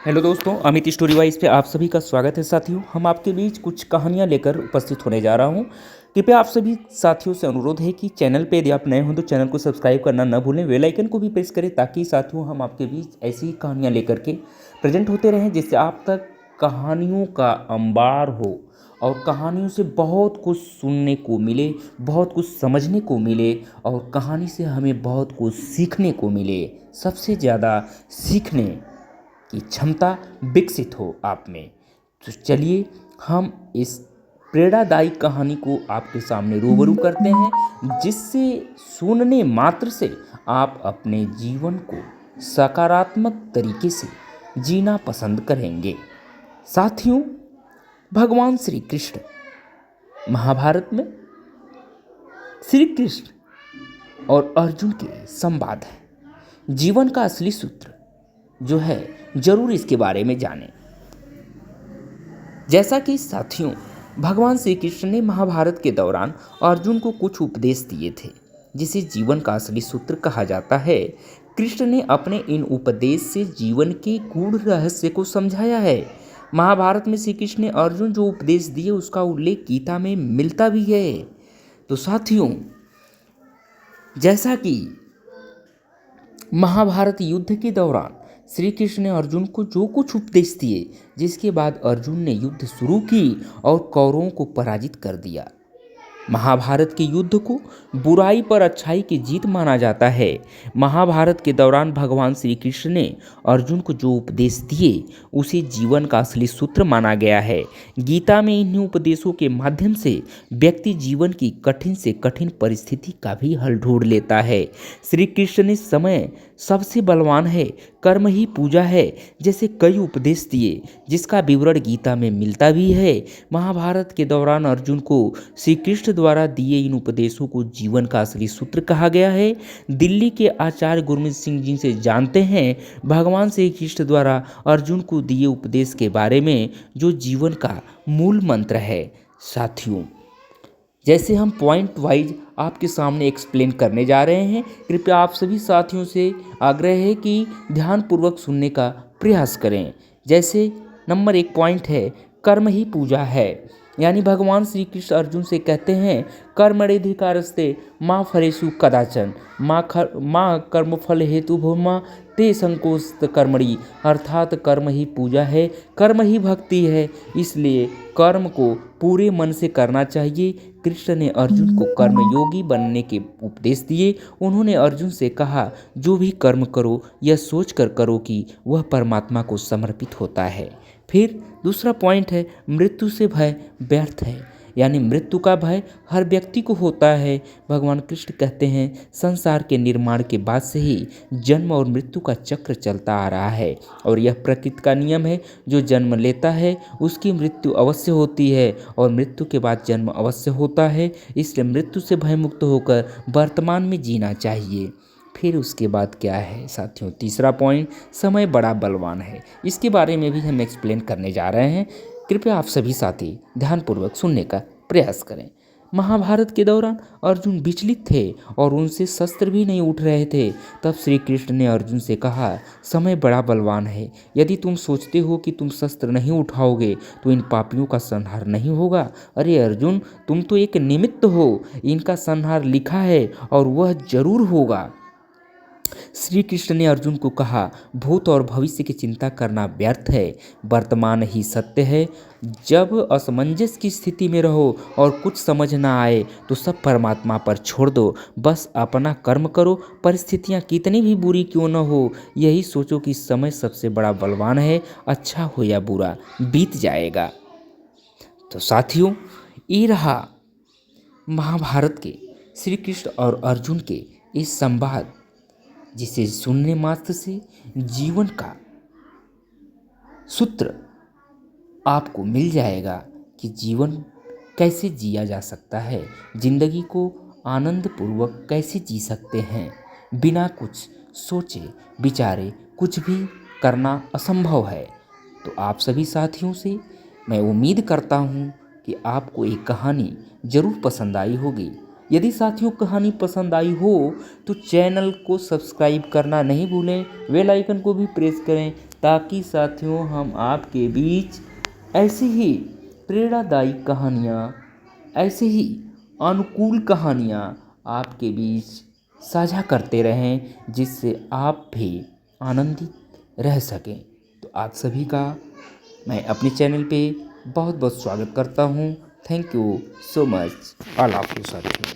Hello दोस्तों, Amit story wise पे आप सभी का स्वागत है। साथियों, हम आपके बीच कुछ कहानियां लेकर उपस्थित होने जा रहा हूं। कृपया आप सभी साथियों से अनुरोध है कि चैनल पे यदि आप नए हो तो चैनल को सब्सक्राइब करना न भूलें, बेल आइकन को भी प्रेस करें ताकि साथियों हम आपके बीच ऐसी ही कहानियां लेकर के प्रेजेंट होते रहें जिससे आप तक कहानियों का अंबार हो और कहानियों से बहुत कुछ सुनने को मिले, बहुत कुछ समझने को मिले और कहानी से हमें बहुत कुछ सीखने को मिले। सबसे ज़्यादा सीखने की क्षमता विकसित हो आप में। तो चलिए हम इस प्रेरणादायी कहानी को आपके सामने रूबरू करते हैं, जिससे सुनने मात्र से आप अपने जीवन को सकारात्मक तरीके से जीना पसंद करेंगे। साथियों, भगवान श्री कृष्ण महाभारत में श्री कृष्ण और अर्जुन के संवाद है। जीवन का असली सूत्र जो है, जरूर इसके बारे में जानें। जैसा कि साथियों, भगवान श्री कृष्ण ने महाभारत के दौरान अर्जुन को कुछ उपदेश दिए थे, जिसे जीवन का असली सूत्र कहा जाता है। कृष्ण ने अपने इन उपदेश से जीवन के गूढ़ रहस्य को समझाया है। महाभारत में श्री कृष्ण ने अर्जुन जो उपदेश दिए उसका उल्लेख गीता में मिलता भी है। तो साथियों, जैसा कि महाभारत युद्ध के दौरान श्री कृष्ण ने अर्जुन को जो कुछ उपदेश दिए, जिसके बाद अर्जुन ने युद्ध शुरू की और कौरवों को पराजित कर दिया। महाभारत के युद्ध को बुराई पर अच्छाई की जीत माना जाता है। महाभारत के दौरान भगवान श्री कृष्ण ने अर्जुन को जो उपदेश दिए उसे जीवन का असली सूत्र माना गया है। गीता में इन्हीं उपदेशों के माध्यम से व्यक्ति जीवन की कठिन से कठिन परिस्थिति का भी हल ढूंढ लेता है। श्री कृष्ण ने समय सबसे बलवान है, कर्म ही पूजा है जैसे कई उपदेश दिए, जिसका विवरण गीता में मिलता भी है। महाभारत के दौरान अर्जुन को श्री कृष्ण द्वारा दिए इन उपदेशों को जीवन का असली सूत्र कहा गया है। दिल्ली के आचार्य गुरमीत सिंह जी से जानते हैं भगवान श्री कृष्ण द्वारा अर्जुन को दिए उपदेश के बारे में, जो जीवन का मूल मंत्र है। साथियों, जैसे हम पॉइंट वाइज आपके सामने एक्सप्लेन करने जा रहे हैं, कृपया आप सभी साथियों से आग्रह है कि ध्यानपूर्वक सुनने का प्रयास करें। जैसे नंबर 1 पॉइंट है, कर्म ही पूजा है। यानी भगवान श्री कृष्ण अर्जुन से कहते हैं, कर्मण्येधिकारस्ते माँ फलेषु कदाचन माँ कर्मफल हेतु भूमा ते संकोच कर्मणि। अर्थात कर्म ही पूजा है, कर्म ही भक्ति है, इसलिए कर्म को पूरे मन से करना चाहिए। कृष्ण ने अर्जुन को कर्मयोगी बनने के उपदेश दिए। उन्होंने अर्जुन से कहा, जो भी कर्म करो यह सोच कर करो कि वह परमात्मा को समर्पित होता है। फिर दूसरा पॉइंट है, मृत्यु से भय व्यर्थ है। यानी मृत्यु का भय हर व्यक्ति को होता है। भगवान कृष्ण कहते हैं, संसार के निर्माण के बाद से ही जन्म और मृत्यु का चक्र चलता आ रहा है और यह प्रकृति का नियम है। जो जन्म लेता है उसकी मृत्यु अवश्य होती है और मृत्यु के बाद जन्म अवश्य होता है। इसलिए मृत्यु से भयमुक्त होकर वर्तमान में जीना चाहिए। फिर उसके बाद क्या है साथियों, तीसरा पॉइंट, समय बड़ा बलवान है। इसके बारे में भी हम एक्सप्लेन करने जा रहे हैं। कृपया आप सभी साथी ध्यानपूर्वक सुनने का प्रयास करें। महाभारत के दौरान अर्जुन विचलित थे और उनसे शस्त्र भी नहीं उठ रहे थे। तब श्री कृष्ण ने अर्जुन से कहा, समय बड़ा बलवान है। यदि तुम सोचते हो कि तुम शस्त्र नहीं उठाओगे तो इन पापियों का संहार नहीं होगा। अरे अर्जुन, तुम तो एक निमित्त हो, इनका संहार लिखा है और वह जरूर होगा। श्री कृष्ण ने अर्जुन को कहा, भूत और भविष्य की चिंता करना व्यर्थ है, वर्तमान ही सत्य है। जब असमंजस की स्थिति में रहो और कुछ समझ ना आए तो सब परमात्मा पर छोड़ दो। बस अपना कर्म करो, परिस्थितियाँ कितनी भी बुरी क्यों न हो। यही सोचो कि समय सबसे बड़ा बलवान है, अच्छा हो या बुरा बीत जाएगा। तो साथियों, ये रहा महाभारत के श्री कृष्ण और अर्जुन के इस संवाद, जिसे सुनने मात्र से जीवन का सूत्र आपको मिल जाएगा कि जीवन कैसे जिया जा सकता है, जिंदगी को आनंदपूर्वक कैसे जी सकते हैं। बिना कुछ सोचे विचारे कुछ भी करना असंभव है। तो आप सभी साथियों से मैं उम्मीद करता हूँ कि आपको एक कहानी जरूर पसंद आई होगी। यदि साथियों कहानी पसंद आई हो तो चैनल को सब्सक्राइब करना नहीं भूलें, बेल आइकन को भी प्रेस करें ताकि साथियों हम आपके बीच ऐसी ही प्रेरणादायी कहानियाँ, ऐसे ही अनुकूल कहानियाँ आपके बीच साझा करते रहें, जिससे आप भी आनंदित रह सकें। तो आप सभी का मैं अपने चैनल पे बहुत बहुत स्वागत करता हूँ। Thank you so much. All of you साथियों।